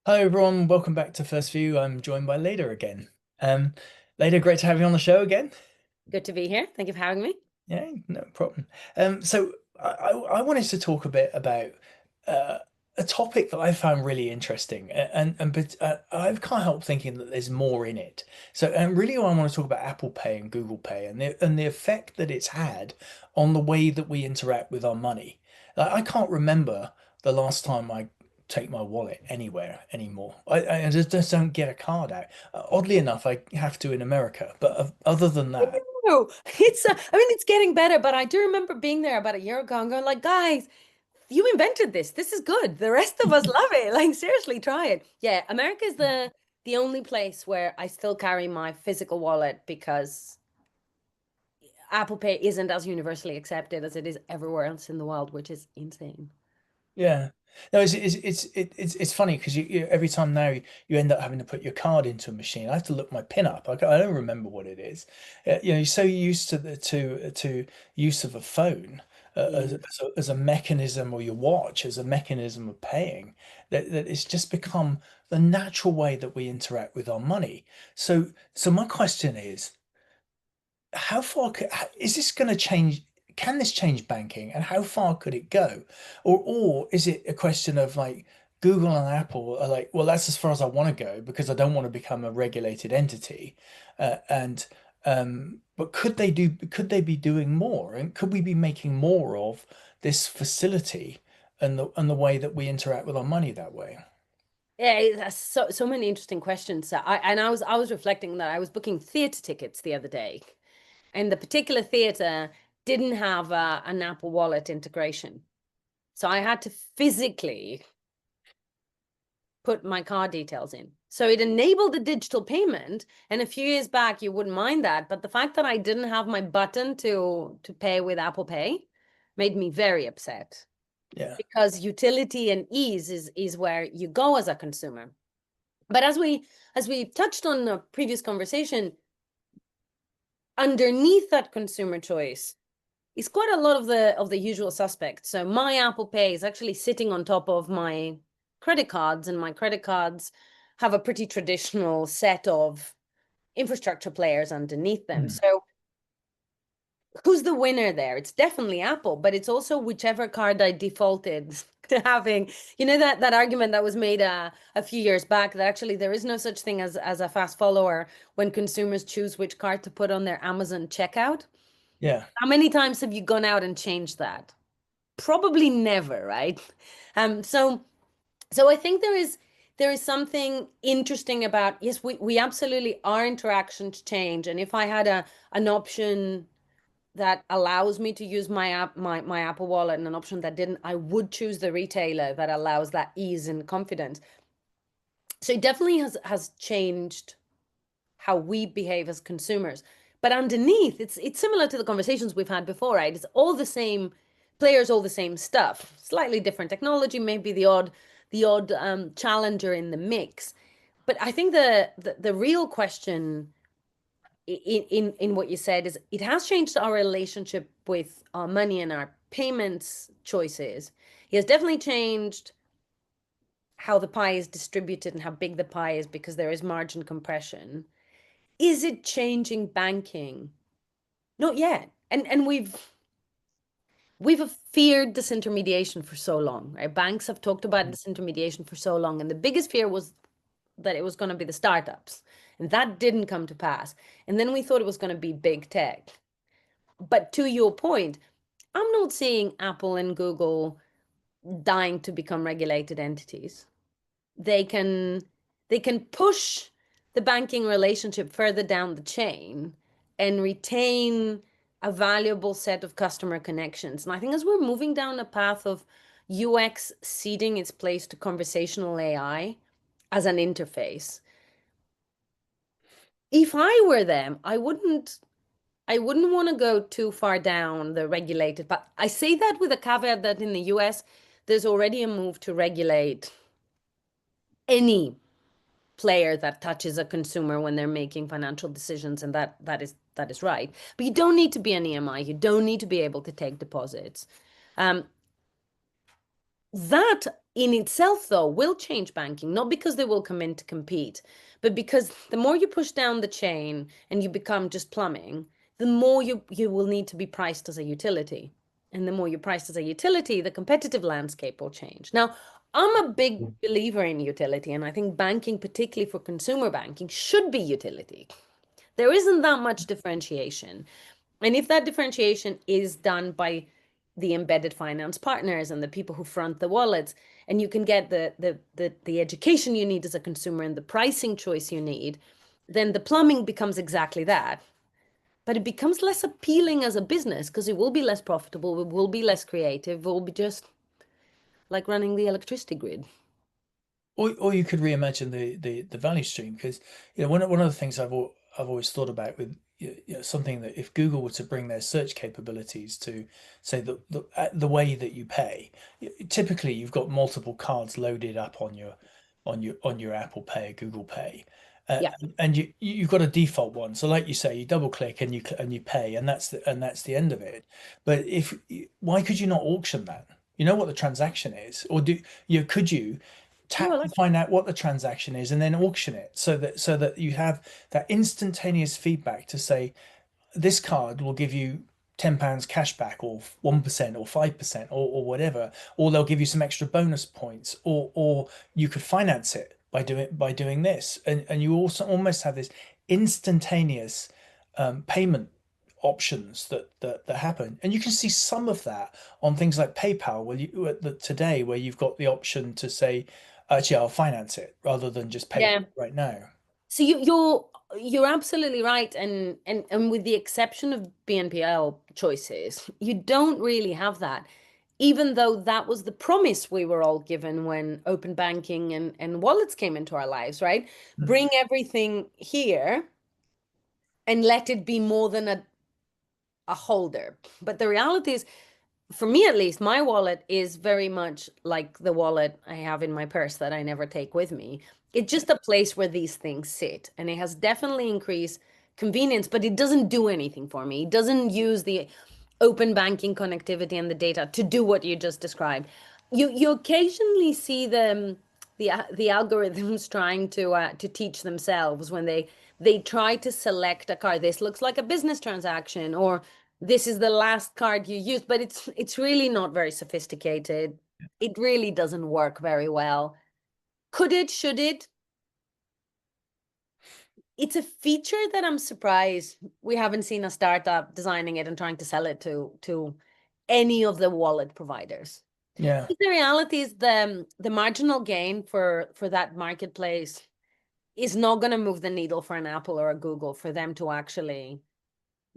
Hi everyone, welcome back to First View. I'm joined by Leda again. Um, Leda, great to have you on the show again. Good to be here. Thank you for having me. Yeah, no problem. So I wanted to talk a bit about uh, a topic that I found really interesting, but I can't help thinking that there's more in it. So, really, I want to talk about Apple Pay and Google Pay and the effect that it's had on the way that we interact with our money. Like, I can't remember the last time I take my wallet anywhere anymore. I just don't get a card out. Oddly enough, I have to in America, but other than I that. know. It's getting better, but I do remember being there about a year ago and going like, guys, you invented this. This is good. The rest of us love it. Like, seriously, try it. Yeah, America is the only place where I still carry my physical wallet because Apple Pay isn't as universally accepted as it is everywhere else in the world, which is insane. Yeah. No, it's funny because every time now you end up having to put your card into a machine. I have to look my pin up. I don't remember what it is. You're so used to the use of a phone Yeah. as a mechanism, or your watch as a mechanism of paying, that it's just become the natural way that we interact with our money. So my question is, is this going to change? Can this change banking, and how far could it go? Or is it a question of like Google and Apple are like, well, that's as far as I want to go because I don't want to become a regulated entity. And but could they be doing more? And could we be making more of this facility and the way that we interact with our money that way? Yeah, that's so many interesting questions. I was reflecting that I was booking theater tickets the other day, and the particular theater didn't have an Apple Wallet integration. So I had to physically put my card details in. So it enabled the digital payment. And a few years back, you wouldn't mind that. But the fact that I didn't have my button to pay with Apple Pay made me very upset Yeah. because utility and ease is where you go as a consumer. But as we touched on the previous conversation, underneath that consumer choice is quite a lot of the usual suspects. So my Apple Pay is actually sitting on top of my credit cards, and my credit cards have a pretty traditional set of infrastructure players underneath them. Hmm. So who's the winner there? It's definitely Apple, but it's also whichever card I defaulted to having. You know that argument that was made a few years back that actually there is no such thing as a fast follower when consumers choose which card to put on their Amazon checkout. Yeah. How many times have you gone out and changed that? Probably never, right? So I think there is something interesting about, yes, we absolutely, our interactions change. And if I had an option that allows me to use my Apple Wallet and an option that didn't, I would choose the retailer that allows that ease and confidence. So it definitely has changed how we behave as consumers. But underneath, it's similar to the conversations we've had before, right? It's all the same players, all the same stuff, slightly different technology, maybe the odd challenger in the mix. But I think the real question in what you said is it has changed our relationship with our money and our payments choices. It has definitely changed how the pie is distributed and how big the pie is because there is margin compression. Is it changing banking? Not yet. And we've feared disintermediation for so long, right? Banks have talked about disintermediation for so long, and the biggest fear was that it was going to be the startups, and that didn't come to pass. And then we thought it was going to be big tech. But to your point, I'm not seeing Apple and Google dying to become regulated entities. They can push the banking relationship further down the chain and retain a valuable set of customer connections. And I think as we're moving down a path of UX ceding its place to conversational AI as an interface, if I were them, I wouldn't want to go too far down the regulated, but I say that with a caveat that in the US, there's already a move to regulate any player that touches a consumer when they're making financial decisions, and that is right. But you don't need to be an EMI. You don't need to be able to take deposits. Um, That in itself, though, will change banking, not because they will come in to compete, but because the more you push down the chain and you become just plumbing, the more you will need to be priced as a utility. And the more you're priced as a utility, the competitive landscape will change. Now, I'm a big believer in utility, and I think banking, particularly for consumer banking, should be utility. There isn't that much differentiation. And if that differentiation is done by the embedded finance partners and the people who front the wallets, and you can get the education you need as a consumer and the pricing choice you need, then the plumbing becomes exactly that. But it becomes less appealing as a business because it will be less profitable, it will be less creative, it will be just like running the electricity grid. Or you could reimagine the value stream because one of the things I've always thought about with something that if Google were to bring their search capabilities to say the way that you pay, typically you've got multiple cards loaded up on your Apple Pay or Google Pay. Yeah. And you've got a default one. So like you say, you double click and you pay and that's the end of it. But if why could you not auction that? You know what the transaction is, or could you Oh, I tap to like find out what the transaction is and then auction it so that you have that instantaneous feedback to say this card will give you £10 cash back or 1% or 5% or whatever, or they'll give you some extra bonus points, or you could finance it by doing this. And you also almost have this instantaneous payment options that happen. And you can see some of that on things like PayPal, today where you've got the option to say, actually, I'll finance it rather than just pay yeah. right now. So you're absolutely right, and with the exception of BNPL choices, you don't really have that. Even though that was the promise we were all given when open banking and wallets came into our lives, right? Bring everything here and let it be more than a holder. But the reality is, for me at least, my wallet is very much like the wallet I have in my purse that I never take with me. It's just a place where these things sit, and it has definitely increased convenience, but it doesn't do anything for me. It doesn't use the open banking connectivity and the data to do what you just described. You occasionally see the algorithms trying to teach themselves when they try to select a card. This looks like a business transaction, or this is the last card you used, but it's really not very sophisticated. It really doesn't work very well. Could it, should it? It's a feature that I'm surprised we haven't seen a startup designing it and trying to sell it to any of the wallet providers. Yeah. The reality is the marginal gain for that marketplace is not going to move the needle for an Apple or a Google for them to actually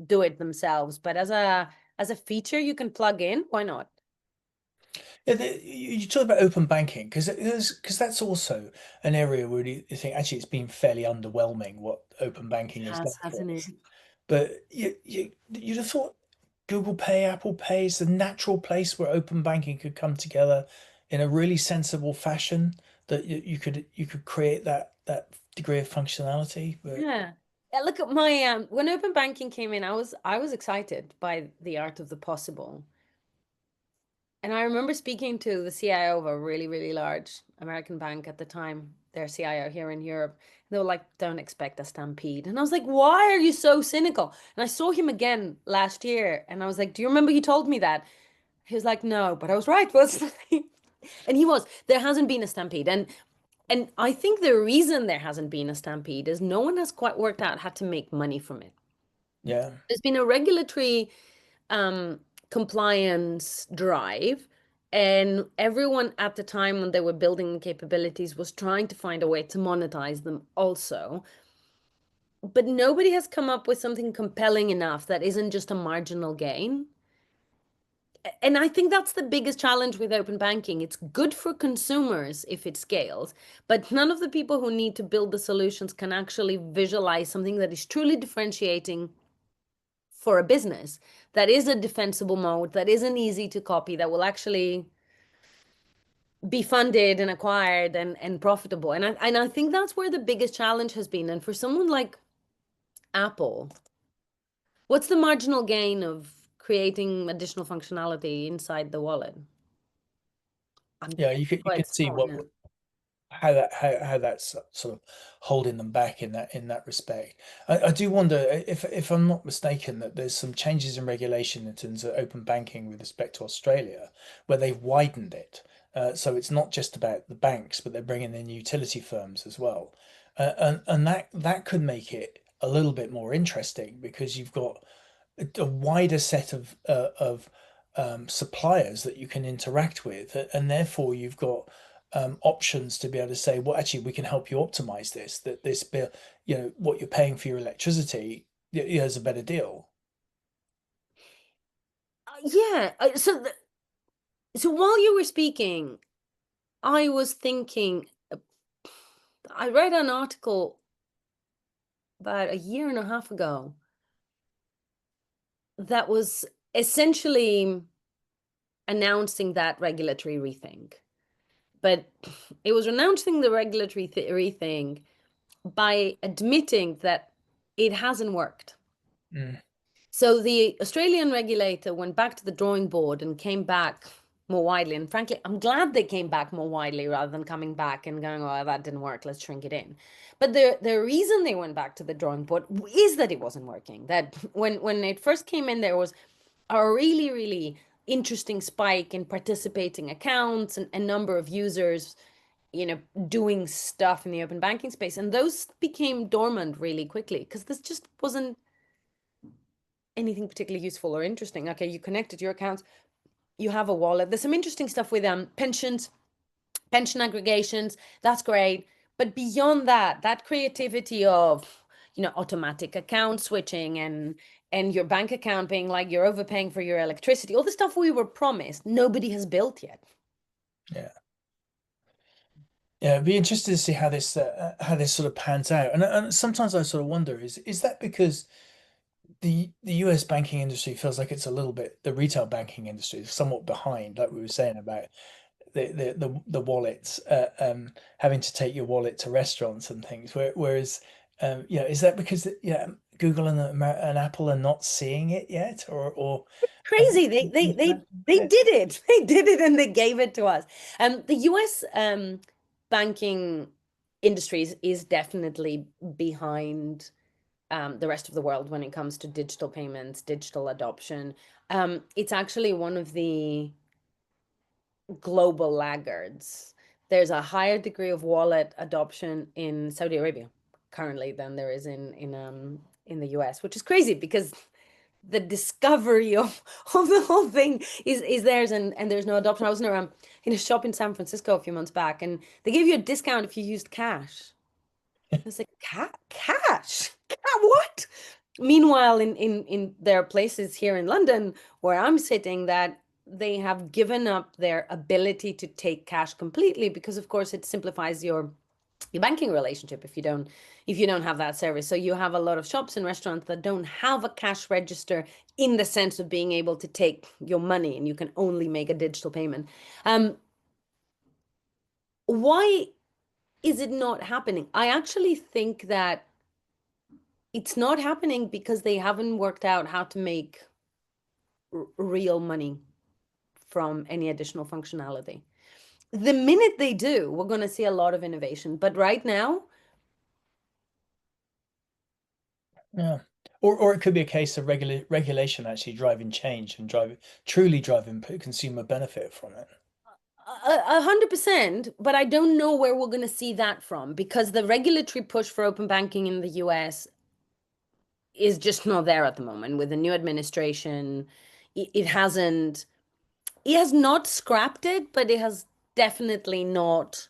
do it themselves. But as a feature you can plug in, why not? Yeah, you talk about open banking because that's also an area where you think actually it's been fairly underwhelming what open banking has done Has, for hasn't it? us. But you'd have thought Google Pay, Apple Pay is the natural place where open banking could come together in a really sensible fashion that you could create that degree of functionality. But Yeah. Yeah, look at my when open banking came in, I was excited by the art of the possible. And I remember speaking to the CIO of a really, really large American bank at the time, their CIO here in Europe. They were like, don't expect a stampede. And I was like, why are you so cynical? And I saw him again last year and I was like, do you remember you told me that? He was like, no, but I was right. Was and he was. There hasn't been a stampede. And I think the reason there hasn't been a stampede is no one has quite worked out how to make money from it. yeah, There's been a regulatory um, compliance drive. And everyone at the time when they were building capabilities was trying to find a way to monetize them also. But nobody has come up with something compelling enough that isn't just a marginal gain. And I think that's the biggest challenge with open banking. It's good for consumers if it scales, but none of the people who need to build the solutions can actually visualize something that is truly differentiating for a business, that is a defensible mode, that isn't easy to copy, that will actually be funded and acquired and profitable. And I think that's where the biggest challenge has been. And for someone like Apple, what's the marginal gain of creating additional functionality inside the wallet? I'm Yeah, you quite can see small, what yeah. how that's sort of holding them back in that respect. I do wonder if I'm not mistaken that there's some changes in regulation in terms of open banking with respect to Australia, where they've widened it. So it's not just about the banks, but they're bringing in utility firms as well, and that could make it a little bit more interesting because you've got a wider set of suppliers that you can interact with, and therefore you've got options to be able to say, well, actually, we can help you optimize this. That this bill, what you're paying for your electricity, is a better deal. Yeah. So while you were speaking, I was thinking, I read an article about a year and a half ago that was essentially announcing that regulatory rethink. But it was announcing the regulatory rethink by admitting that it hasn't worked. Mm, So the Australian regulator went back to the drawing board and came back more widely. And frankly, I'm glad they came back more widely rather than coming back and going, oh, that didn't work, let's shrink it in. But the reason they went back to the drawing board is that it wasn't working. That when it first came in, there was a really, really interesting spike in participating accounts and a number of users, doing stuff in the open banking space. And those became dormant really quickly because this just wasn't anything particularly useful or interesting. Okay, you connected your accounts, you have a wallet. There's some interesting stuff with pensions, pension aggregations. That's great. But beyond that, that creativity of, automatic account switching and your bank account being like you're overpaying for your electricity, all the stuff we were promised, nobody has built yet. yeah. Yeah, it'd be interested to see how this sort of pans out. And sometimes I sort of wonder, is that because the US banking industry feels like it's a little bit the retail banking industry is somewhat behind, like we were saying about the wallets, having to take your wallet to restaurants and things. Whereas, is that because Google and Apple are not seeing it yet, or Crazy. can you imagine They it? did it. They did it and they gave it to us. The US banking industries is definitely behind the rest of the world when it comes to digital payments, digital adoption. It's actually one of the global laggards. There's a higher degree of wallet adoption in Saudi Arabia currently than there is in the US, which is crazy because the discovery of the whole thing is theirs and there's no adoption. I was in a shop in San Francisco a few months back and they gave you a discount if you used cash. I was like, cash? What? Meanwhile, in there are places here in London where I'm sitting that they have given up their ability to take cash completely because, of course, it simplifies your banking relationship if you don't have that service. So you have a lot of shops and restaurants that don't have a cash register in the sense of being able to take your money and you can only make a digital payment. Why is it not happening? I actually think that it's not happening because they haven't worked out how to make real money from any additional functionality. The minute they do, we're going to see a lot of innovation. But right now, Yeah. Or it could be a case of regulation actually driving change and truly driving consumer benefit from it. 100%, but I don't know where we're going to see that from because the regulatory push for open banking in the US is just not there at the moment. With the new administration, it hasn't, it has not scrapped it, but it has definitely not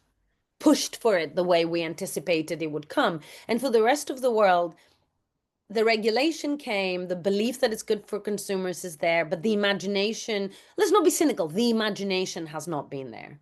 pushed for it the way we anticipated it would come. And for the rest of the world, the regulation came, the belief that it's good for consumers is there, but the imagination, let's not be cynical, the imagination has not been there.